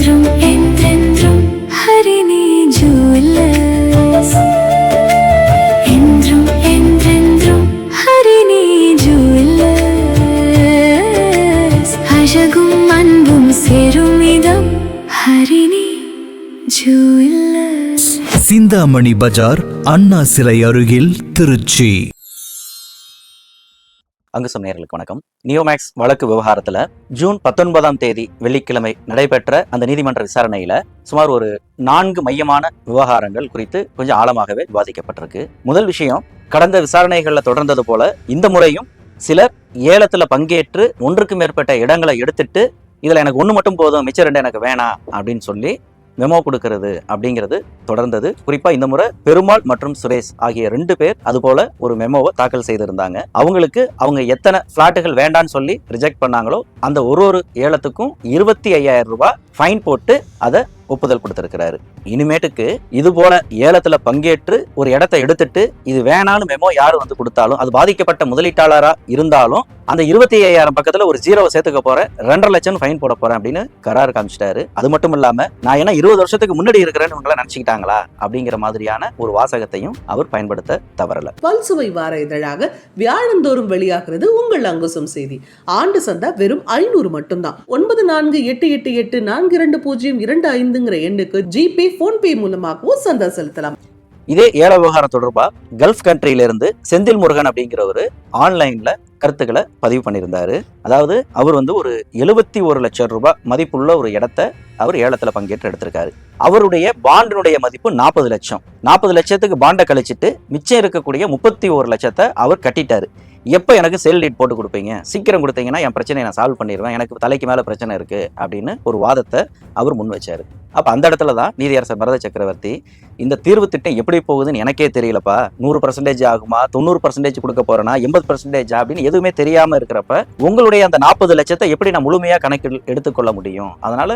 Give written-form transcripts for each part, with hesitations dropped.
என்றும் என்றென்றும் ஹரிணி ஜுவல்லர்ஸ். என்றும் என்றென்றும் ஹரிணி ஜுவல்லர்ஸ். அழகும் அன்பும் சேரும் இடம் ஹரிணி ஜுவல்லர்ஸ். சிந்தாமணி பஜார், அண்ணா சிலை அருகில், திருச்சி. அங்குசம் நேயர்களுக்கு வணக்கம். நியோமேக்ஸ் வழக்கு விவகாரத்துல ஜூன் 19ஆம் தேதி வெள்ளிக்கிழமை நடைபெற்ற அந்த நீதிமன்ற விசாரணையில சுமார் ஒரு 4 மையமான விவகாரங்கள் குறித்து கொஞ்சம் ஆழமாகவே விவாதிக்கப்பட்டிருக்கு. முதல் விஷயம், கடந்த விசாரணைகள்ல தொடர்ந்தது போல இந்த முறையும் சிலர் ஏலத்துல பங்கேற்று ஒன்றுக்கு மேற்பட்ட இடங்களை எடுத்துட்டு இதுல எனக்கு ஒண்ணு மட்டும் போதும், மிச்சம் 2 எனக்கு வேணாம் அப்படின்னு சொல்லி மெமோ கொடுக்கறது அப்படிங்கிறது தொடர்ந்தது. குறிப்பா இந்த முறை பெருமாள் மற்றும் சுரேஷ் ஆகிய 2 பேர் அது போல ஒரு மெமோவை தாக்கல் செய்திருந்தாங்க. அவங்களுக்கு அவங்க எத்தனை பிளாட்டுகள் வேண்டான்னு சொல்லி ரிஜெக்ட் பண்ணாங்களோ அந்த ஒரு ஏலத்துக்கும் 25,000 ரூபாய் ஃபைன் போட்டு அதை ஒப்புதல் கொடுத்திருக்கிறாரு. இனிமேட்டுக்கு இது போல ஏலத்துல பங்கேற்று ஒரு இடத்தை எடுத்துட்டு இது வேணான்னு மெமோ யாரு கொடுத்தாலும், அது பாதிக்கப்பட்ட முதலீட்டாளரா இருந்தாலும் அந்த 25,000 பக்கத்துல ஒரு 0 சேர்த்துக்க போறேன், 2.5 லட்சம் ஃபைன் போட போறேன் அப்படின்னு கரார் காமிச்சிட்டாரு. அது மட்டும் இல்லாம நான் என்ன 20 வருஷத்துக்கு முன்னாடி இருக்கிறேன்னு இவங்க நினைச்சுக்கிட்டாங்களா அப்படிங்கிற மாதிரியான ஒரு வாசகத்தையும் அவர் பயன்படுத்த தவறல. பல்சுவை வார இதழாக வியாழந்தோறும் வெளியாகிறது உங்கள் அங்குசம் செய்தி. ஆண்டு சந்தா வெறும் 500 மட்டும்தான். 9488420225 எண்ணுக்கு ஜிபே, போன்பே மூலமாகவும் சந்தா செலுத்தலாம். இதே ஏல விவகாரம் தொடர்பா கல்ஃப் கண்ட்ரியில இருந்து செந்தில் முருகன் அப்படிங்கிறவரு ஆன்லைன்ல கருத்துக்களை பதிவு பண்ணியிருந்தாரு. அதாவது அவர் ஒரு 71 லட்சம் ரூபாய் மதிப்புள்ள ஒரு இடத்தை அவர் ஏலத்துல பங்கேற்று எடுத்திருக்காரு. அவருடைய பாண்டினுடைய மதிப்பு 40 லட்சம். 40 லட்சத்துக்கு பாண்டை கழிச்சிட்டு மிச்சம் இருக்கக்கூடிய 31 லட்சத்தை அவர் கட்டிட்டாரு. எப்போ எனக்கு சேல் டீட் போட்டு கொடுப்பீங்க, சீக்கிரம் கொடுத்தீங்கன்னா என் பிரச்சனையை நான் சால்வ் பண்ணிடுவேன், எனக்கு தலைக்கு மேல பிரச்சனை இருக்கு அப்படின்னு ஒரு வாதத்தை அவர் முன் வச்சாரு. அப்ப அந்த இடத்துல தான் நீதியரசர் பரத சக்கரவர்த்தி, இந்த தீர்வு திட்டம் எப்படி போகுதுன்னு எனக்கே தெரியலப்பா, 100% ஆகுமா, 90% கொடுக்க போறேனா, 80% அப்படின்னு எதுவுமே தெரியாம இருக்கிறப்ப உங்களுடைய அந்த 40 லட்சத்தை எப்படி நான் முழுமையா கணக்கில் எடுத்துக்கொள்ள முடியும்? அதனால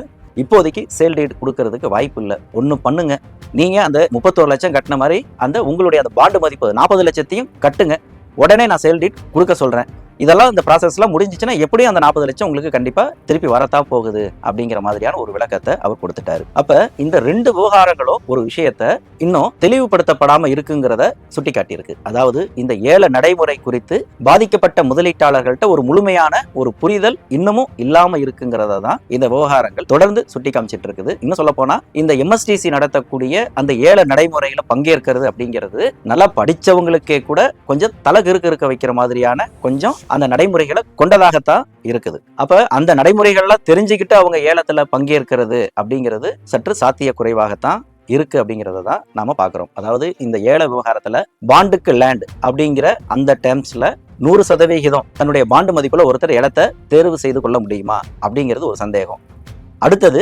இப்போதைக்கு சேல் டீட் கொடுக்கறதுக்கு வாய்ப்பு இல்லை. ஒண்ணு பண்ணுங்க, நீங்க அந்த 31 லட்சம் கட்டின மாதிரி அந்த உங்களுடைய அந்த பாண்டு மதிப்பு 40 லட்சத்தையும் கட்டுங்க, உடனே நான் சேல் டீட் கொடுக்க சொல்றேன். இதெல்லாம் இந்த ப்ராசஸ்லாம் முடிஞ்சிச்சுன்னா எப்படியும் அந்த 40 லட்சம் உங்களுக்கு கண்டிப்பா திருப்பி வரத்தான் போகுது அப்படிங்கிற மாதிரியான ஒரு விளக்கத்தை அவர் கொடுத்துட்டாரு. அப்ப இந்த 2 விவகாரங்களும் ஒரு விஷயத்த இன்னும் தெளிவுபடுத்தப்படாம இருக்குங்கிறத சுட்டி காட்டியிருக்கு. அதாவது இந்த ஏல நடைமுறை குறித்து பாதிக்கப்பட்ட முதலீட்டாளர்கள்ட்ட ஒரு முழுமையான ஒரு புரிதல் இன்னமும் இல்லாம இருக்குங்கிறத தான் இந்த விவகாரங்கள் தொடர்ந்து சுட்டி காமிச்சிட்டு இருக்குது. இன்னும் சொல்ல போனா இந்த எம்எஸ்டிசி நடத்தக்கூடிய அந்த ஏல நடைமுறையில பங்கேற்கிறது அப்படிங்கிறது நல்லா படிச்சவங்களுக்கே கூட கொஞ்சம் தலகிறுக்க இருக்க வைக்கிற மாதிரியான கொஞ்சம் அந்த நடைமுறைகளை கொண்டதாகத்தான் இருக்குது. அப்ப அந்த நடைமுறைகள்லாம் தெரிஞ்சுக்கிட்டு அவங்க ஏலத்துல பங்கேற்கிறது அப்படிங்கிறது சற்று சாத்திய குறைவாகத்தான் இருக்கு அப்படிங்கறத தான் நாம பாக்குறோம். அதாவது இந்த ஏல விவகாரத்துல பாண்டுக்கு லேண்ட் அப்படிங்கிற அந்த டேர்ம்ஸ்ல 100% தன்னுடைய பாண்டு மதிப்புல ஒருத்தர் ஏலத்தை தேர்வு செய்து கொள்ள முடியுமா அப்படிங்கிறது ஒரு சந்தேகம். அடுத்தது,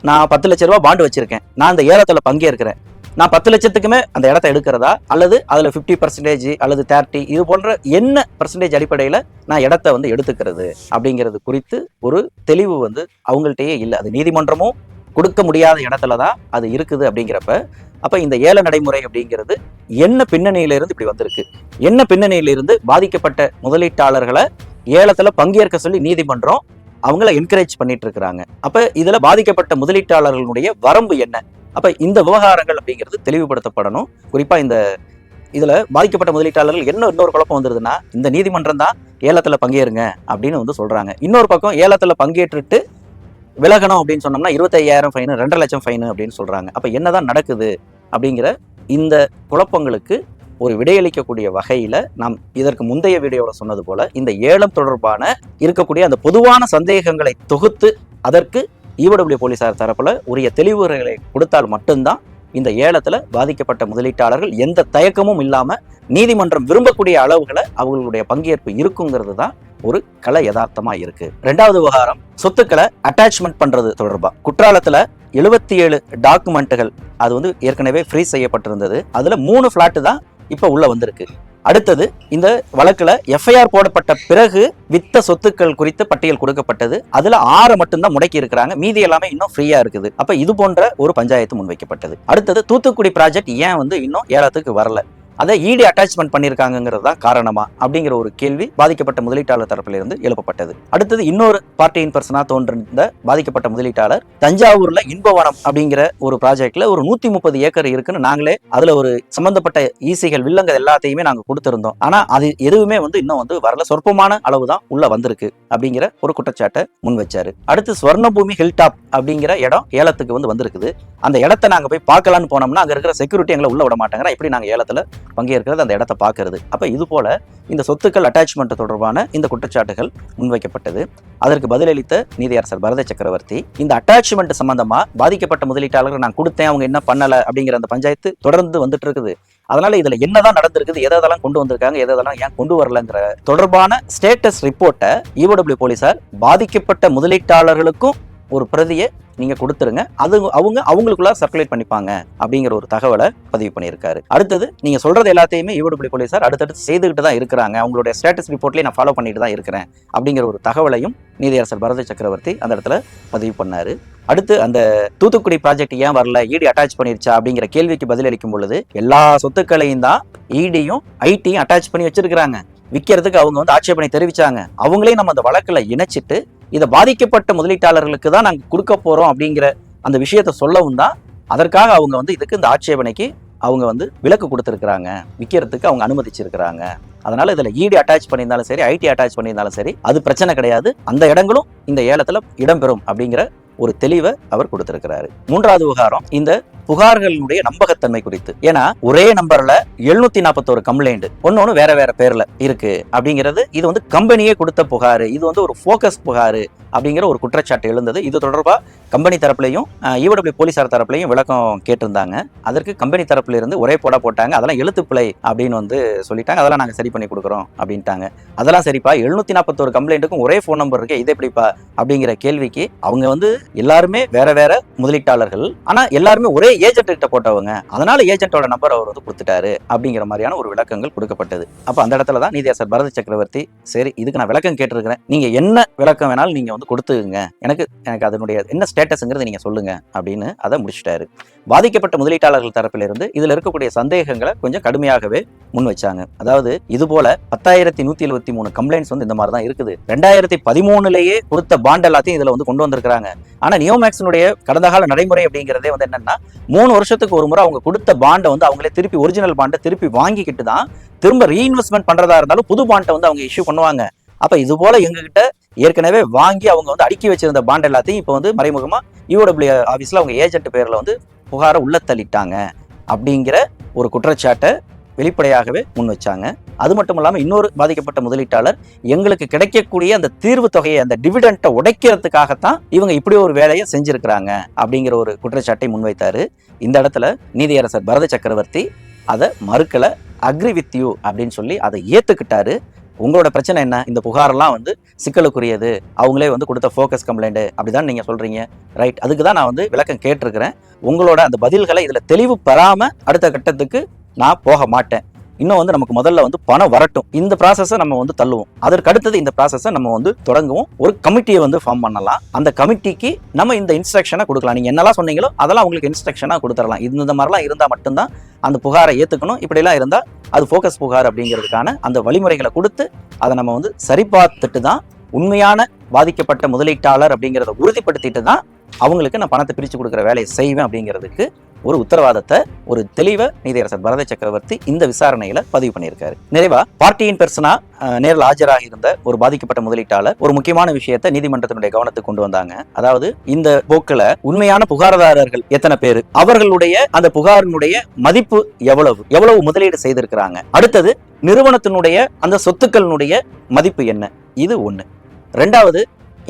நான் 10 லட்சம் ரூபாய் பாண்டு வச்சிருக்கேன், நான் அந்த ஏலத்துல பங்கேற்கிறேன், நான் 10 லட்சத்துக்குமே அந்த இடத்த எடுக்கிறதா அல்லது அதுல 50% அல்லது 30 இது போன்ற என்ன பர்சன்டேஜ் அடிப்படையில நான் இடத்த எடுத்துக்கிறது அப்படிங்கிறது குறித்து ஒரு தெளிவு அவங்கள்ட்டயே இல்லை. அது நீதிமன்றமும் கொடுக்க முடியாத இடத்துலதான் அது இருக்குது அப்படிங்கிறப்ப அப்ப இந்த ஏல நடைமுறை அப்படிங்கிறது என்ன பின்னணியிலிருந்து இப்படி வந்திருக்கு, என்ன பின்னணியிலிருந்து பாதிக்கப்பட்ட முதலீட்டாளர்களை ஏலத்துல பங்கேற்க சொல்லி நீதிமன்றம் அவங்கள என்கரேஜ் பண்ணிட்டு இருக்கிறாங்க. அப்ப இதுல பாதிக்கப்பட்ட முதலீட்டாளர்களுடைய வரம்பு என்ன? அப்ப இந்த விவகாரங்கள் அப்படிங்கிறது தெளிவுபடுத்தப்படணும். குறிப்பா இதுல பாதிக்கப்பட்ட முதலீட்டாளர்கள் இன்னொரு குழப்பம் வந்துருதுன்னா, இந்த நீதிமன்றம் தான் ஏலத்துல பங்கேறுங்க அப்படின்னு சொல்றாங்க. இன்னொரு பக்கம் ஏலத்துல பங்கேற்றுட்டு விலகணும் அப்படின்னு சொன்னோம்னா 25,000 ஃபைன், 2.5 லட்சம் ஃபைன் அப்படின்னு சொல்றாங்க. அப்ப என்னதான் நடக்குது அப்படிங்கிற இந்த குழப்பங்களுக்கு ஒரு விடையளிக்கக்கூடிய வகையில நாம் இதற்கு முந்தைய வீடியோவில் சொன்னது போல இந்த ஏலம் தொடர்பான இருக்கக்கூடிய அந்த பொதுவான சந்தேகங்களை தொகுத்து அதற்கு ஈவடபிள்யூ போலீசார் தரப்புல உரிய தெளிவுரைகளை கொடுத்தால் மட்டும்தான் இந்த ஏலத்துல பாதிக்கப்பட்ட முதலீட்டாளர்கள் எந்த தயக்கமும் இல்லாம நீதிமன்றம் விரும்பக்கூடிய அளவுகளை அவங்களுடைய பங்கேற்பு இருக்குங்கிறது தான் ஒரு கலை யதார்த்தமா இருக்கு. 2வது விவகாரம், சொத்துக்களை அட்டாச்மெண்ட் பண்றது தொடர்பா குற்றாலத்துல 77 டாக்குமெண்ட்டுகள் அது ஏற்கனவே ஃப்ரீஸ் செய்யப்பட்டிருந்தது. அதுல 3 பிளாட் தான் இப்ப உள்ள வந்திருக்கு. அடுத்தது, இந்த வழக்குல எஃப்ஐஆர் போடப்பட்ட பிறகு வித்த சொத்துக்கள் குறித்து பட்டியல் கொடுக்கப்பட்டது. அதுல 6 மட்டும்தான் முடக்கி இருக்கிறாங்க, மீதி எல்லாமே இன்னும் ஃப்ரீயா இருக்குது. அப்ப இது போன்ற ஒரு பஞ்சாயத்து முன்வைக்கப்பட்டது. அடுத்தது, தூத்துக்குடி ப்ராஜெக்ட் ஏன் இன்னும் ஏலத்துக்கு வரல, அதை இடி அட்டாச்மெண்ட் பண்ணியிருக்காங்கிறது தான் காரணமா அப்படிங்கிற ஒரு கேள்வி பாதிக்கப்பட்ட முதலீட்டாளர் தரப்பில் இருந்து எழுப்பப்பட்டது. அடுத்தது இன்னொரு பார்ட்டியின் பர்சனா தோன்றிருந்த பாதிக்கப்பட்ட முதலீட்டாளர் தஞ்சாவூர்ல இன்பவனம் அப்படிங்கிற ஒரு ப்ராஜெக்ட்ல ஒரு 130 ஏக்கர் இருக்குன்னு நாங்களே அதுல ஒரு சம்பந்தப்பட்ட ஈசிகள் வில்லங்க எல்லாத்தையுமே நாங்க கொடுத்திருந்தோம். ஆனா அது எதுவுமே இன்னும் வரல, சொற்பமான அளவு தான் உள்ள வந்திருக்கு அப்படிங்கிற ஒரு குற்றச்சாட்டை முன் வச்சாரு. அடுத்து ஸ்வர்ணபூமி ஹில்டாப் அப்படிங்கிற இடம் ஏலத்துக்கு வந்திருக்குது. அந்த இடத்தை நாங்க போய் பார்க்கலான்னு போனோம்னா அங்க இருக்கிற செக்யூரிட்டி எங்களை உள்ள விட மாட்டாங்க. எப்படி நாங்க ஏலத்துல பங்கேற்கிறது, அந்த இடத்தை பார்க்கறது? அப்ப இது போல இந்த சொத்துக்கள் அட்டாச்மெண்ட் தொடர்பான இந்த குற்றச்சாட்டுகள் முன்வைக்கப்பட்டது. அதற்கு பதிலளித்த நீதியரசர் பரத சக்கரவர்த்தி இந்த அட்டாச்மெண்ட் சம்பந்தமா பாதிக்கப்பட்ட முதலீட்டாளர்கள் நான் கொடுத்தேன், அவங்க என்ன பண்ணல அப்படிங்கிற அந்த பஞ்சாயத்து தொடர்ந்து வந்துட்டு இருக்குது. அதனால இதுல என்னதான் நடந்திருக்குது, எதெல்லாம் கொண்டு வந்திருக்காங்க, எதெல்லாம் ஏன் கொண்டு வரலங்கிற தொடர்பான ஸ்டேட்டஸ் ரிப்போர்ட்டை EOW போலீசார் பாதிக்கப்பட்ட முதலீட்டாளர்களுக்கும் ஒரு பிரதியை நீங்க கொடுத்துருங்க, அது அவங்களுக்குள்ள சர்க்குலேட் பண்ணிப்பாங்க அப்படிங்கிற ஒரு தகவலை பதிவு பண்ணியிருக்காரு. அடுத்தது நீங்க சொல்றது எல்லாத்தையுமே EOW போலீசார் அடுத்தடுத்து செய்துகிட்டு தான் இருக்கிறாங்க, அவங்களுடைய ஸ்டேட்டஸ் ரிப்போர்ட்லயே நான் ஃபாலோ பண்ணிட்டு தான் இருக்கிறேன் அப்படிங்கிற ஒரு தகவலையும் நீதியரசர் பரத சக்கரவர்த்தி அந்த இடத்துல பதிவு பண்ணாரு. அடுத்து அந்த தூத்துக்குடி ப்ராஜெக்ட் ஏன் வரல, இடி அட்டாச் பண்ணிருச்சா அப்படிங்கிற கேள்விக்கு பதிலளிக்கும் பொழுது எல்லா சொத்துக்களையும் தான் இடியும் ஐடியும் அட்டாச் பண்ணி வச்சிருக்கிறாங்க, விற்கிறதுக்கு அவங்க ஆட்சேபனை தெரிவிச்சாங்க. அவங்களையும் நம்ம அந்த வழக்குல இணைச்சிட்டு இதை பாதிக்கப்பட்ட முதலீட்டாளர்களுக்கு தான் நாங்கள் கொடுக்க போறோம் அப்படிங்கிற அந்த விஷயத்த சொல்லவும் தான் அதற்காக அவங்க இதுக்கு இந்த ஆட்சேபனைக்கு அவங்க விலக்கு கொடுத்துருக்காங்க, விற்கிறதுக்கு அவங்க அனுமதிச்சிருக்கிறாங்க. அதனால இதுல இடி அட்டாச் பண்ணியிருந்தாலும் சரி, ஐடி அட்டாச் பண்ணியிருந்தாலும் சரி, அது பிரச்சனை கிடையாது, அந்த இடங்களும் இந்த ஏலத்துல இடம்பெறும் அப்படிங்கிற ஒரு தெளிவை அவர் கொடுத்திருக்கிறாரு. மூன்றாவது விவகாரம் இந்த புகார்களுடைய நம்பகத்தன்மை குறித்து. ஏன்னா ஒரே நம்பர்ல 741 கம்ப்ளைண்ட் ஒன்னொன்னு வேற வேற பேர்ல இருக்கு அப்படிங்கிறது இது கம்பெனியே கொடுத்த புகார், இது ஒரு போக்கஸ் புகார் அப்படிங்கிற ஒரு குற்றச்சாட்டு எழுந்தது. இது தொடர்பா கம்பெனி தரப்புலையும் EOW போலீசார் தரப்புலையும் விளக்கம் கேட்டிருந்தாங்க. அதற்கு கம்பெனி தரப்புல இருந்து ஒரே போட்டாங்க, அதெல்லாம் எழுத்துப்பிழை அப்படின்னு சொல்லிட்டாங்க, அதெல்லாம் நாங்க சரி பண்ணி கொடுக்குறோம் அப்படின்ட்டாங்க. அதெல்லாம் சரிப்பா, 741 கம்ப்ளைண்ட்டுக்கும் ஒரே போன் நம்பர் இருக்கு, இது எப்படிப்பா அப்படிங்கிற கேள்விக்கு அவங்க எல்லாருமே வேற வேற முதலீட்டாளர்கள், ஆனா எல்லாருமே ஒரே ஏஜென்ட் கிட்ட போட்டவங்க, அதனால ஏஜென்ட்டோட நம்பர் அவர் எனக்கு அப்படிங்கிற மாதிரியான ஒரு விளக்கங்கள் கொடுக்கப்பட்டது. அப்ப அந்த இடத்துல தான் நீதியரசர் பரத சக்கரவர்த்தி சரி இதுக்கு நான் விளக்கம் கேட்டிருக்கிறேன், நீங்க என்ன விளக்கம் வேணாலும் நீங்க கொடுத்துங்க, எனக்கு அதனுடைய என்ன ஸ்டேட்டஸ்ங்கிறது நீங்க சொல்லுங்க அப்படின்னு அதை முடிச்சிட்டாரு. பாதிக்கப்பட்ட முதலீட்டாளர்கள் தரப்பிலிருந்து இதுல இருக்கக்கூடிய சந்தேகங்களை கொஞ்சம் கடுமையாகவே முன் வச்சாங்க. அதாவது இது போல 10,173 கம்ப்ளைண்ட்ஸ் இந்த மாதிரி தான் இருக்குது. 2013 கொடுத்த பாண்ட் எல்லாத்தையும் இதுல கொண்டு வந்திருக்காங்க. ஆனா நியோமேக்ஸினுடைய கடந்த கால நடைமுறை அப்படிங்கிறதே என்னன்னா 3 வருஷத்துக்கு ஒரு முறை அவங்க கொடுத்த பாண்டை அவங்களே திருப்பி ஒரிஜினல் பாண்டை திருப்பி வாங்கிக்கிட்டு தான் திரும்ப ரீஇன்வெஸ்ட்மெண்ட் பண்றதா இருந்தாலும் புது பாண்டை அவங்க இஷ்யூ பண்ணுவாங்க. அப்ப இது போல எங்ககிட்ட ஏற்கனவே வாங்கி அவங்க அடுக்கி வச்சிருந்த பாண்ட் எல்லாத்தையும் இப்போ மறைமுகமா EOW ஆபீஸ்ல அவங்க ஏஜென்ட் பேர்ல புகாரை உள்ள தள்ளிட்டாங்க அப்படிங்கிற ஒரு குற்றச்சாட்டை வெளிப்படையாகவே முன் வச்சாங்க. அது மட்டும் இல்லாமல் இன்னொரு பாதிக்கப்பட்ட முதலீட்டாளர் எங்களுக்கு கிடைக்கக்கூடிய அந்த தீர்வு தொகையை அந்த டிவிடெண்டை உடைக்கிறதுக்காகத்தான் இவங்க இப்படி ஒரு வேலையை செஞ்சிருக்கிறாங்க அப்படிங்கிற ஒரு குற்றச்சாட்டை முன்வைத்தாரு. இந்த இடத்துல நீதியரசர் பரத சக்கரவர்த்தி அதை மறுக்கல, அக்ரி வித் யூ அப்படின்னு சொல்லி அதை ஏத்துக்கிட்டாரு. உங்களோட பிரச்சனை என்ன, இந்த புகாரெல்லாம் சிக்கலுக்குரியது, அவங்களே கொடுத்த ஃபோக்கஸ் கம்ப்ளைண்ட் அப்படிதான் நீங்க சொல்றீங்க, ரைட், அதுக்கு தான் நான் விளக்கம் கேட்டிருக்கிறேன். உங்களோட அந்த பதில்களை இதுல தெளிவு பெறாம அடுத்த கட்டத்துக்கு நான் போக மாட்டேன். இன்னும் நமக்கு முதல்ல பணம் வரட்டும், இந்த ப்ராசஸை நம்ம தள்ளுவோம். அதற்கு அடுத்தது இந்த ப்ராசஸை நம்ம தொடங்குவோம். ஒரு கமிட்டியை ஃபார்ம் பண்ணலாம். அந்த கமிட்டிக்கு நம்ம இந்த இன்ஸ்ட்ரக்ஷனை கொடுக்கலாம். நீங்க என்னெல்லாம் சொன்னீங்களோ அதெல்லாம் உங்களுக்கு இன்ஸ்ட்ரக்ஷனா கொடுத்துடலாம். இந்த மாதிரிலாம் இருந்தா மட்டும்தான் அந்த புகாரை ஏத்துக்கணும், இப்படிலாம் இருந்தா அது ஃபோக்கஸ் புகார் அப்படிங்கிறதுக்கான அந்த வழிமுறைகளை கொடுத்து அதை நம்ம சரி பார்த்துட்டு தான் உண்மையான பாதிக்கப்பட்ட முதலீட்டாளர் அப்படிங்கிறத உறுதிப்படுத்திட்டு தான் அவங்களுக்கு நான் பணத்தை பிரித்து கொடுக்குற வேலையை செய்வேன் அப்படிங்கிறதுக்கு ஒரு உத்தரவாதத்தை, ஒரு தெளிவை நீதியரசர் பரத சக்கரவர்த்தி இந்த விசாரணையில பதிவு பண்ணியிருக்காரு. நிறைவா பார்ட்டியின் பெர்சனா நேரில் ஆஜராகி இருந்த ஒரு பாதிக்கப்பட்ட முதலீட்டாளர் ஒரு முக்கியமான விஷயத்தை நீதிமன்றத்தினுடைய கவனத்துக்கு கொண்டு வந்தாங்க. அதாவது இந்த போக்குல உண்மையான புகார்தாரர்கள் எத்தனை பேர், அவர்களுடைய அந்த புகாரினுடைய மதிப்பு எவ்வளவு முதலீடு செய்திருக்கிறாங்க, அடுத்தது நிறுவனத்தினுடைய அந்த சொத்துக்களினுடைய மதிப்பு என்ன, இது ஒண்ணு. ரெண்டாவது,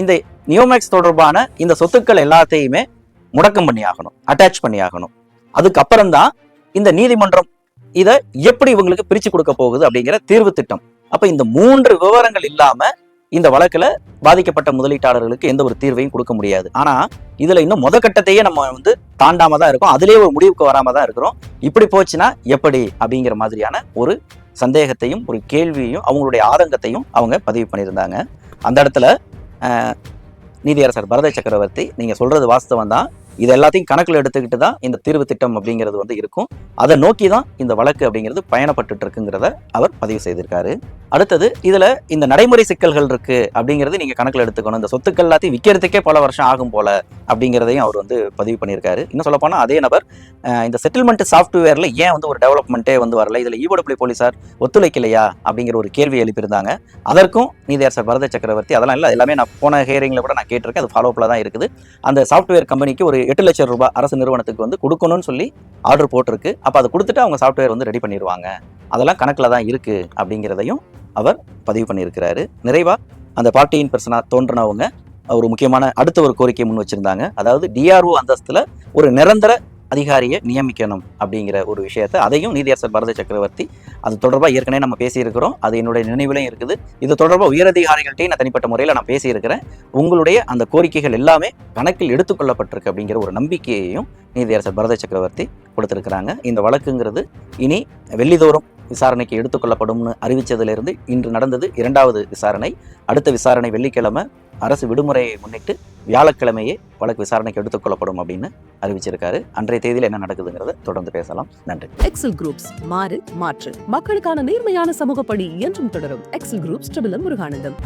இந்த நியோமேக்ஸ் தொடர்பான இந்த சொத்துக்கள் எல்லாத்தையுமே முடக்கம் பண்ணி ஆகணும், அட்டாச் பண்ணி ஆகணும். அதுக்கப்புறம் தான் இந்த நீதிமன்றம் இதை எப்படி இவங்களுக்கு பிரிச்சு கொடுக்க போகுது அப்படிங்கிற தீர்வு திட்டம். அப்ப இந்த 3 விவரங்கள் இல்லாம இந்த வழக்குல பாதிக்கப்பட்ட முதலீட்டாளர்களுக்கு எந்த ஒரு தீர்வையும் கொடுக்க முடியாது. ஆனா இதுல இன்னும் கட்டத்தையே நம்ம தாண்டாம தான் இருக்கோம், அதுலயே ஒரு முடிவுக்கு வராம தான் இருக்கிறோம். இப்படி போச்சுன்னா எப்படி அப்படிங்கிற மாதிரியான ஒரு சந்தேகத்தையும் ஒரு கேள்வியையும் அவங்களுடைய ஆதங்கத்தையும் அவங்க பதிவு பண்ணியிருந்தாங்க. அந்த இடத்துல நீதியரசர் பரத சக்கரவர்த்தி நீங்க சொல்றது வாஸ்தவம் தான், இது எல்லாத்தையும் கணக்கில் எடுத்துக்கிட்டு தான் இந்த தீர்வு திட்டம் அப்படிங்கிறது வந்து இருக்கும். அதை நோக்கி தான் இந்த வழக்கு அப்படிங்கிறது பயணப்பட்டு இருக்குங்கிறத அவர் பதிவு செய்திருக்காரு. அடுத்தது இதுல இந்த நடைமுறை சிக்கல்கள் இருக்கு அப்படிங்கிறது நீங்க கணக்கில் எடுத்துக்கணும். இந்த சொத்துக்கள் எல்லாத்தையும் விற்கிறதுக்கே பல வருஷம் ஆகும் போல அப்படிங்கிறதையும் அவர் வந்து பதிவு பண்ணியிருக்காரு. இன்னும் சொல்ல போனா அதே நபர் இந்த செட்டில்மெண்ட் சாஃப்ட்வேர்ல ஏன் வந்து ஒரு டெவலப்மெண்ட்டே வந்து வரல, இதுல ஈவோடபிள்யூ போலீசார் ஒத்துழைக்கலையா அப்படிங்கிற ஒரு கேள்வி எழுப்பியிருந்தாங்க. அதற்கும் நீதியரசர் பரத சக்கரவர்த்தி அதெல்லாம் இல்லை, எல்லாமே நான் போன ஹியரிங்ல கூட நான் கேட்டிருக்கேன், அது ஃபாலோஅப்ல தான் இருக்குது. அந்த சாஃப்ட்வேர் கம்பெனிக்கு ஒரு 8 லட்சம் ரூபாய் அரசு நிறுவனத்துக்கு வந்து கொடுக்கணும்னு சொல்லி ஆர்டர் போட்டிருக்கு. அப்போ அதை கொடுத்துட்டு அவங்க சாஃப்ட்வேர் வந்து ரெடி பண்ணிடுவாங்க, அதெல்லாம் கணக்கில் தான் இருக்கு அப்படிங்கிறதையும் அவர் பதிவு பண்ணியிருக்கிறாரு. நிறைவா அந்த பார்ட்டியின் பர்சனா தோன்றினவங்க ஒரு முக்கியமான அடுத்த ஒரு கோரிக்கையை முன் வச்சிருந்தாங்க. அதாவது டிஆர்ஓ அந்தஸ்துல ஒரு நிரந்தர அதிகாரியை நியமிக்கணும் அப்படிங்கிற ஒரு விஷயத்தை, அதையும் நீதியரசர் பரத சக்கரவர்த்தி அது தொடர்பாக ஏற்கனவே நம்ம பேசியிருக்கிறோம், அது என்னுடைய நினைவிலையும் இருக்குது. இது தொடர்பாக உயரதிகாரிகள்ட்டையும் நான் தனிப்பட்ட முறையில் நான் பேசியிருக்கிறேன். உங்களுடைய அந்த கோரிக்கைகள் எல்லாமே கணக்கில் எடுத்துக்கொள்ளப்பட்டிருக்கு அப்படிங்கிற ஒரு நம்பிக்கையையும் நீதியரசர் பரத சக்கரவர்த்தி கொடுத்திருக்கிறாங்க. இந்த வழக்குங்கிறது இனி வெள்ளிதோறும் விசாரணைக்கு எடுத்துக்கொள்ளப்படும்னு அறிவித்ததிலிருந்து இன்று நடந்தது 2வது விசாரணை. அடுத்த விசாரணை வெள்ளிக்கிழமை, அரசு விடுமுறையை முன்னிட்டு வியாழக்கிழமையே வழக்கு விசாரணைக்கு எடுத்துக்கொள்ளப்படும் அப்படின்னு அறிவிச்சிருக்காரு. அன்றைய தேதியில் என்ன நடக்குதுங்கிறத தொடர்ந்து பேசலாம். நன்றி. எக்ஸல் குரூப்ஸ் மாறு மாற்று மக்களுக்கான நேர்மையான சமூக பணி என்றும் தொடரும். Excel groups Muruganandam.